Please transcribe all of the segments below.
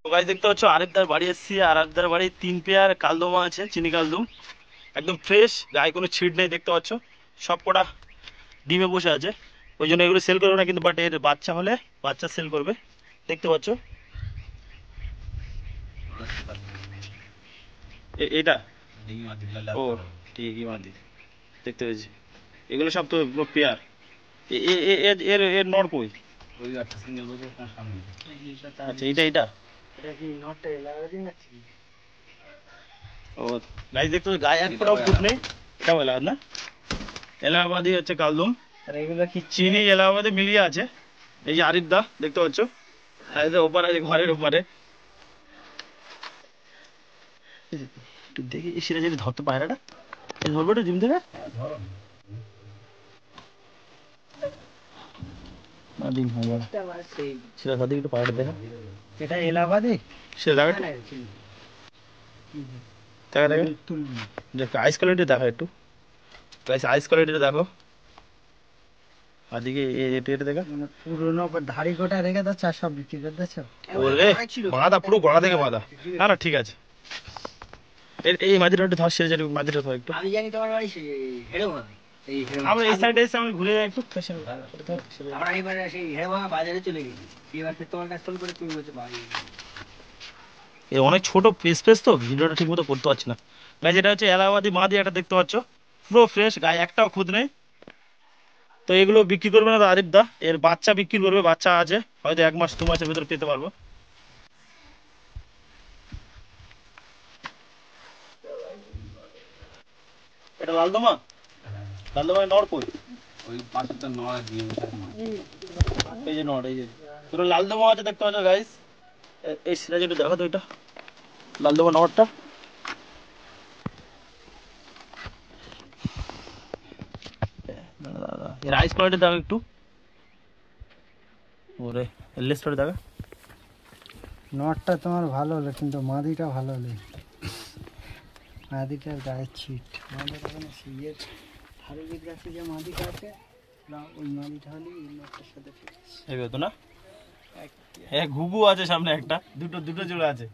তো গাইস দেখতে পাচ্ছ আরেকদার বাড়ি এসেছি, আর আরেকদার বাড়ি 3 পেয়ার কালদমা আছে, চিনি কালদম একদম ফ্রেশ, গায়ে কোনো ছিট নেই। দেখতে পাচ্ছ সব কটা ডিমে বসে আছে, ওই জন্য এগুলো সেল করবে না, কিন্তু বাট এর বাচ্চা হলে বাচ্চা সেল করবে। দেখতে পাচ্ছ এটা ও ঠিকই মাদি দেখতে পেয়েছি। এগুলো সব তো পেয়ার। এর এর নর কই? আচ্ছা এইটা এইটা ও গাইস দেখতে পাচ্ছ গায়ে এক ফোঁটাও ফুট নেই। এটা বলা না এলাহাবাদি হচ্ছে কালদম, আর এগুলো কি চিনি এলাহাবাদে মিলিয়ে আছে। এই যে আরিফ দা দেখতে পাচ্ছ, আর এই যে ওপারে আছে ঘরের ওপারে। একটু দেখি সেটা যদি ধরতে পায়রাটা ধরবো একটু জিম থেকে ডিম হবে সেটা সাথে একটু পায়রাটা দেখা, এটা এলাহাবাদে সেটা দেখা দেখা দেখা আইস কোয়ালিটি দেখো একটু, আইস কোয়ালিটিটা দেখো। আদিকে এটা এটা দেখা পুরোনো ধাড়ি কোটা রেখে যাচ্ছে আর সব বিক্রি করে দিচ্ছ। ওরে বাঁধা পুরো গলা থেকে বাঁধা। না না ঠিক আছে, এই মাদিটা একটু ধর, সেরে যাবে মাদিটা ধর একটু। আমি জানি তোমার বাড়ি হেড়েমা, এই আমরা এই সাইডে এসে আমি ঘুরে যাই একটু। আমরা এইবারে সেই হেড়েমা বাজারে চলে গেছি, এবার তোমার কাছে ফোন করে তুমি বলছো ভাই এ অনেক ছোট স্পেস তো ভিডিওটা ঠিক মতো করতে পারছি না। গাইজ এটা হচ্ছে এলাহাবাদি মাদি, একটা দেখতে পাচ্ছ পুরো ফ্রেশ, গায়ে একটাও খুদ নেই। তো এগুলো বিক্রি করবে না তো আরিফ দা, এর বাচ্চা বিক্রি করবে, বাচ্চা আছে হয়তো 1 মাস 2 মাসের ভেতর পেতে পারবো। এটা লালদমা, লালদমা নর কই? ওই পাশেরটা নয় দিয়ে এই যে নর, এই যে পুরো লালদমা আছে দেখতে পাচ্ছ গাইস। এই সিরাজ একটু দেখো তো, এটা লালদমা নরটা। এর আইস কোয়ালিটি দেখো একটু, ওরে লেসটা দেখো। নটটা তোমার ভালো হলো, কিন্তু মাদিটা ভালো হলো। মাদিটার গায়ে ছিট, মাদিটা মানে সিয়ের হারুবির কাছে যে মাদিটা আছে না, ওই মাদিটা হলে এই নটটার সাথে ঠিক আছে। এই তো না, হ্যাঁ ঘুঘু আছে সামনে একটা, দুটো দুটো জোড়া আছে।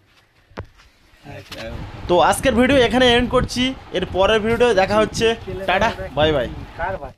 তো আজকের ভিডিও এখানে এন্ড করছি, এর পরের ভিডিও দেখা হচ্ছে, টাটা বাই বাই। কার ভাই?